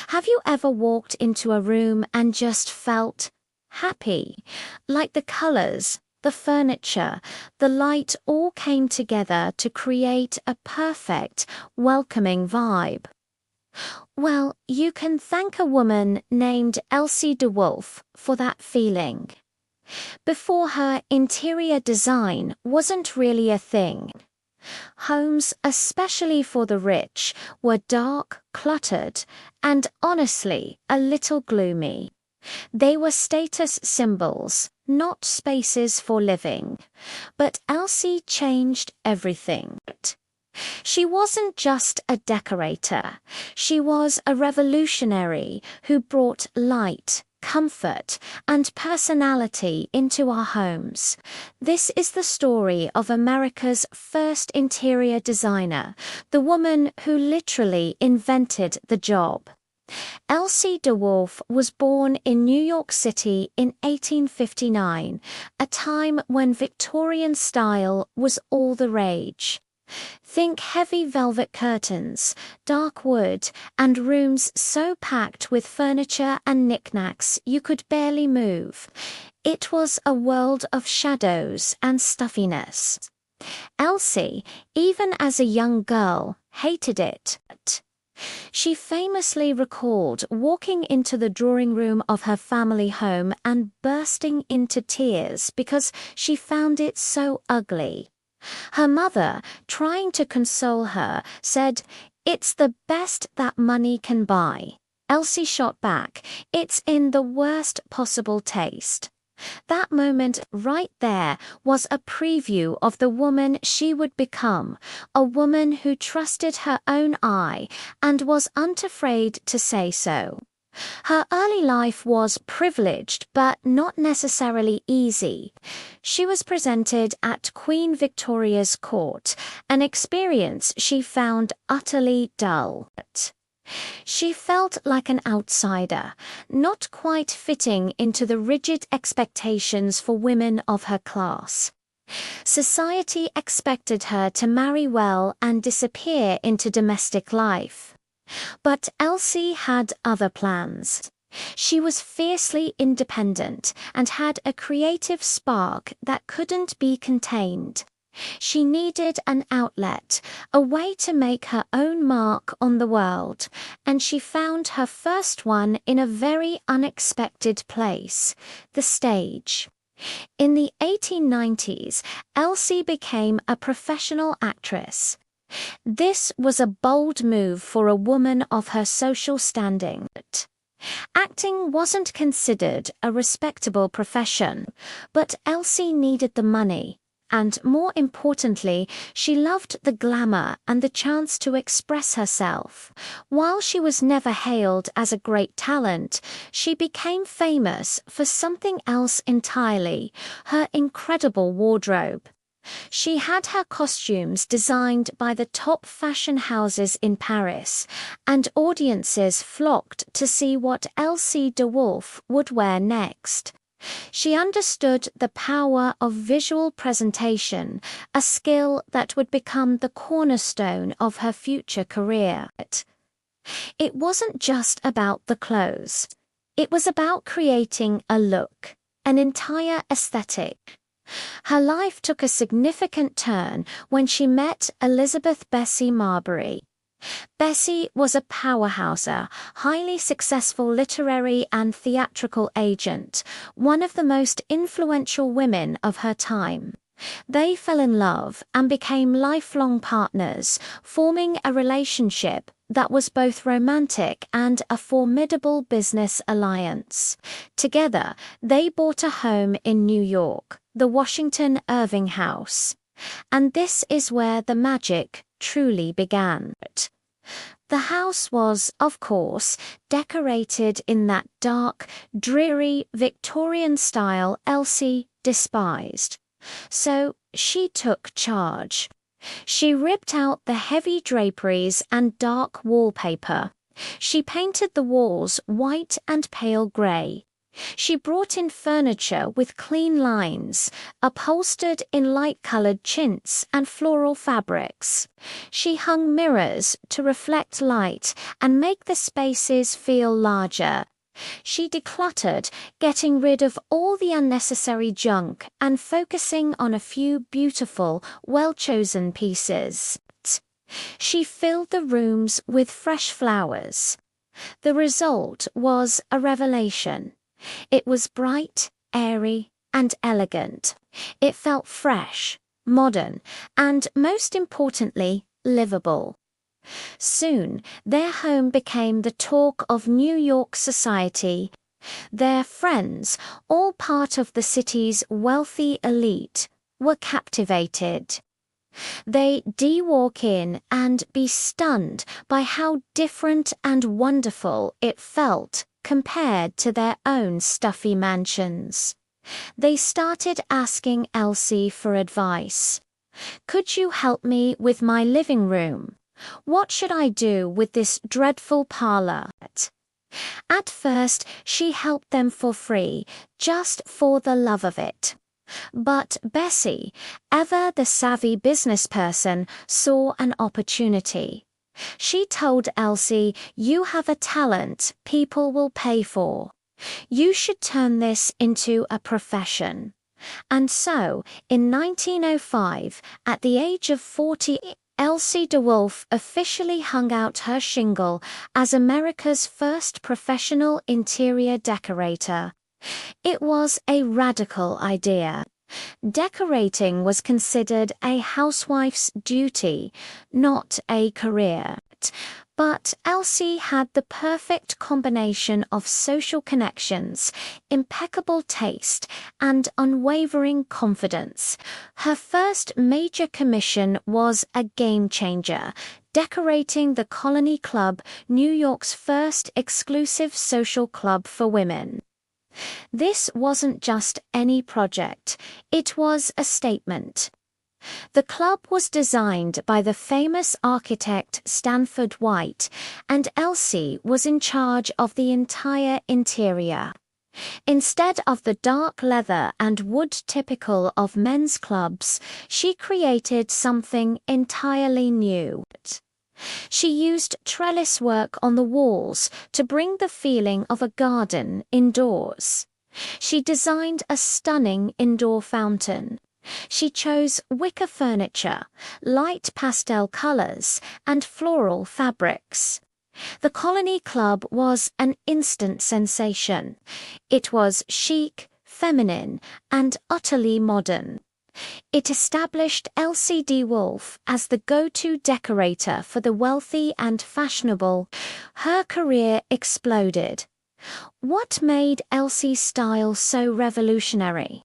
Have you ever walked into a room and just felt happy? Like the colors, the furniture, the light all came together to create a perfect, welcoming vibe. Well, you can thank a woman named Elsie de Wolfe for that feeling. Before her, interior design wasn't really a thing. Homes, especially for the rich, were dark, cluttered, and honestly, a little gloomy. They were status symbols, not spaces for living. But Elsie changed everything. She wasn't just a decorator. She was a revolutionary who brought light, comfort, and personality into our homes. This is the story of America's first interior designer, the woman who literally invented the job. Elsie de Wolfe was born in New York City in 1859, a time when Victorian style was all the rage. Think heavy velvet curtains, dark wood, and rooms so packed with furniture and knickknacks you could barely move. It was a world of shadows and stuffiness. Elsie, even as a young girl, hated it. She famously recalled walking into the drawing room of her family home and bursting into tears because she found it so ugly. Her mother, trying to console her, said, "It's the best that money can buy." Elsie shot back, "It's in the worst possible taste." That moment right there was a preview of the woman she would become, a woman who trusted her own eye and was unafraid to say so. Her early life was privileged but not necessarily easy. She was presented at Queen Victoria's court, an experience she found utterly dull. She felt like an outsider, not quite fitting into the rigid expectations for women of her class. Society expected her to marry well and disappear into domestic life. But Elsie had other plans. She was fiercely independent and had a creative spark that couldn't be contained. She needed an outlet, a way to make her own mark on the world, and she found her first one in a very unexpected place, the stage. In the 1890s, Elsie became a professional actress. This was a bold move for a woman of her social standing. Acting wasn't considered a respectable profession, but Elsie needed the money, and more importantly, she loved the glamour and the chance to express herself. While she was never hailed as a great talent, she became famous for something else entirely, her incredible wardrobe. She had her costumes designed by the top fashion houses in Paris, and audiences flocked to see what Elsie de Wolfe would wear next. She understood the power of visual presentation, a skill that would become the cornerstone of her future career. It wasn't just about the clothes. It was about creating a look, an entire aesthetic. Her life took a significant turn when she met Elizabeth Bessie Marbury. Bessie was a powerhouse, a highly successful literary and theatrical agent, one of the most influential women of her time. They fell in love and became lifelong partners, forming a relationship that was both romantic and a formidable business alliance. Together, they bought a home in New York, the Washington Irving House. And this is where the magic truly began. The house was, of course, decorated in that dark, dreary Victorian style Elsie despised. So she took charge. She ripped out the heavy draperies and dark wallpaper. She painted the walls white and pale grey. She brought in furniture with clean lines, upholstered in light-colored chintz and floral fabrics. She hung mirrors to reflect light and make the spaces feel larger. She decluttered, getting rid of all the unnecessary junk and focusing on a few beautiful, well-chosen pieces. She filled the rooms with fresh flowers. The result was a revelation. It was bright, airy, and elegant. It felt fresh, modern, and most importantly, livable. Soon, their home became the talk of New York society. Their friends, all part of the city's wealthy elite, were captivated. They'd walk in and be stunned by how different and wonderful it felt compared to their own stuffy mansions. They started asking Elsie for advice. "Could you help me with my living room? What should I do with this dreadful parlor?" At first, she helped them for free, just for the love of it. But Bessie, ever the savvy business person, saw an opportunity. She told Elsie, "You have a talent people will pay for. You should turn this into a profession." And so, in 1905, at the age of 40, Elsie de Wolfe officially hung out her shingle as America's first professional interior decorator. It was a radical idea. Decorating was considered a housewife's duty, not a career. But Elsie had the perfect combination of social connections, impeccable taste, and unwavering confidence. Her first major commission was a game changer, decorating the Colony Club, New York's first exclusive social club for women. This wasn't just any project, it was a statement. The club was designed by the famous architect Stanford White, and Elsie was in charge of the entire interior. Instead of the dark leather and wood typical of men's clubs, she created something entirely new. She used trellis work on the walls to bring the feeling of a garden indoors. She designed a stunning indoor fountain. She chose wicker furniture, light pastel colors, and floral fabrics. The Colony Club was an instant sensation. It was chic, feminine, and utterly modern. It established Elsie de Wolfe as the go-to decorator for the wealthy and fashionable. Her career exploded. What made Elsie's style so revolutionary?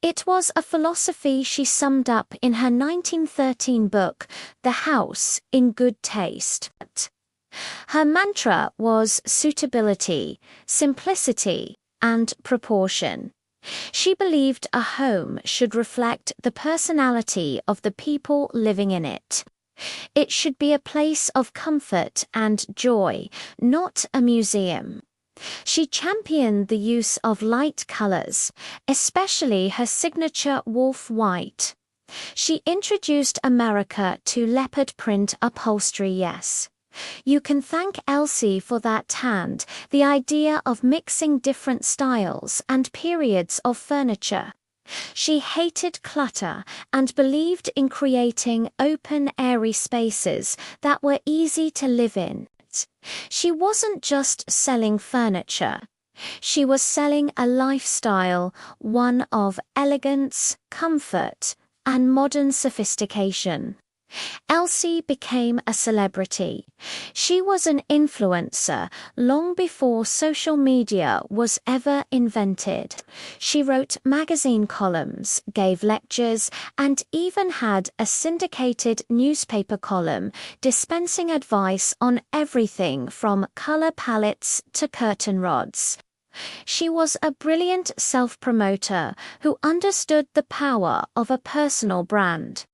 It was a philosophy she summed up in her 1913 book, The House in Good Taste. Her mantra was suitability, simplicity, and proportion. She believed a home should reflect the personality of the people living in it. It should be a place of comfort and joy, not a museum. She championed the use of light colors, especially her signature Wolfe white. She introduced America to leopard print upholstery, yes. You can thank Elsie for that hand, the idea of mixing different styles and periods of furniture. She hated clutter and believed in creating open, airy spaces that were easy to live in. She wasn't just selling furniture. She was selling a lifestyle, one of elegance, comfort, and modern sophistication. Elsie became a celebrity. She was an influencer long before social media was ever invented. She wrote magazine columns, gave lectures, and even had a syndicated newspaper column dispensing advice on everything from color palettes to curtain rods. She was a brilliant self-promoter who understood the power of a personal brand.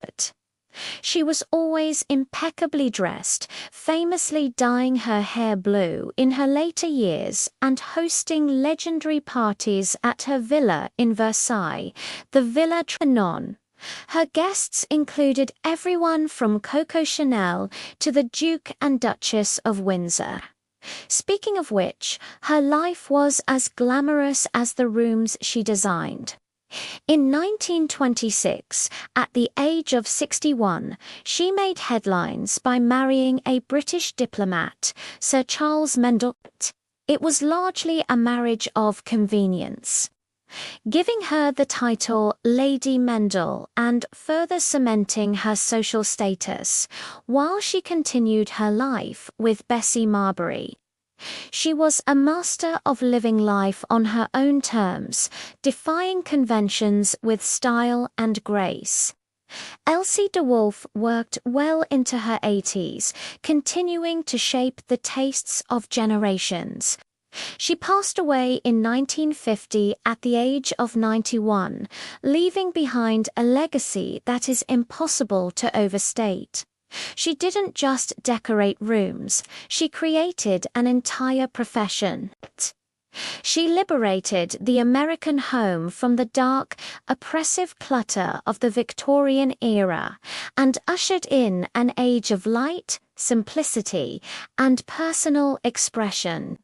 She was always impeccably dressed, famously dyeing her hair blue in her later years and hosting legendary parties at her villa in Versailles, the Villa Trianon. Her guests included everyone from Coco Chanel to the Duke and Duchess of Windsor. Speaking of which, her life was as glamorous as the rooms she designed. In 1926, at the age of 61, she made headlines by marrying a British diplomat, Sir Charles Mendel. It was largely a marriage of convenience, giving her the title Lady Mendel and further cementing her social status, while she continued her life with Bessie Marbury. She was a master of living life on her own terms, defying conventions with style and grace. Elsie de Wolfe worked well into her 80s, continuing to shape the tastes of generations. She passed away in 1950 at the age of 91, leaving behind a legacy that is impossible to overstate. She didn't just decorate rooms, she created an entire profession. She liberated the American home from the dark, oppressive clutter of the Victorian era and ushered in an age of light, simplicity, and personal expression.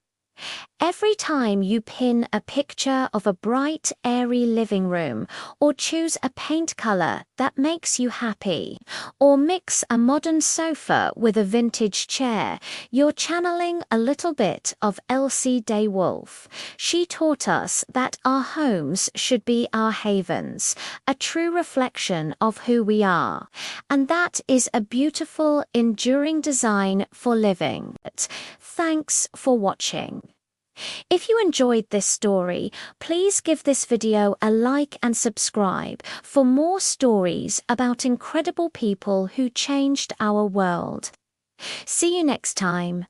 Every time you pin a picture of a bright, airy living room, or choose a paint color that makes you happy, or mix a modern sofa with a vintage chair, you're channeling a little bit of Elsie de Wolfe. She taught us that our homes should be our havens, a true reflection of who we are. And that is a beautiful, enduring design for living. Thanks for watching. If you enjoyed this story, please give this video a like and subscribe for more stories about incredible people who changed our world. See you next time.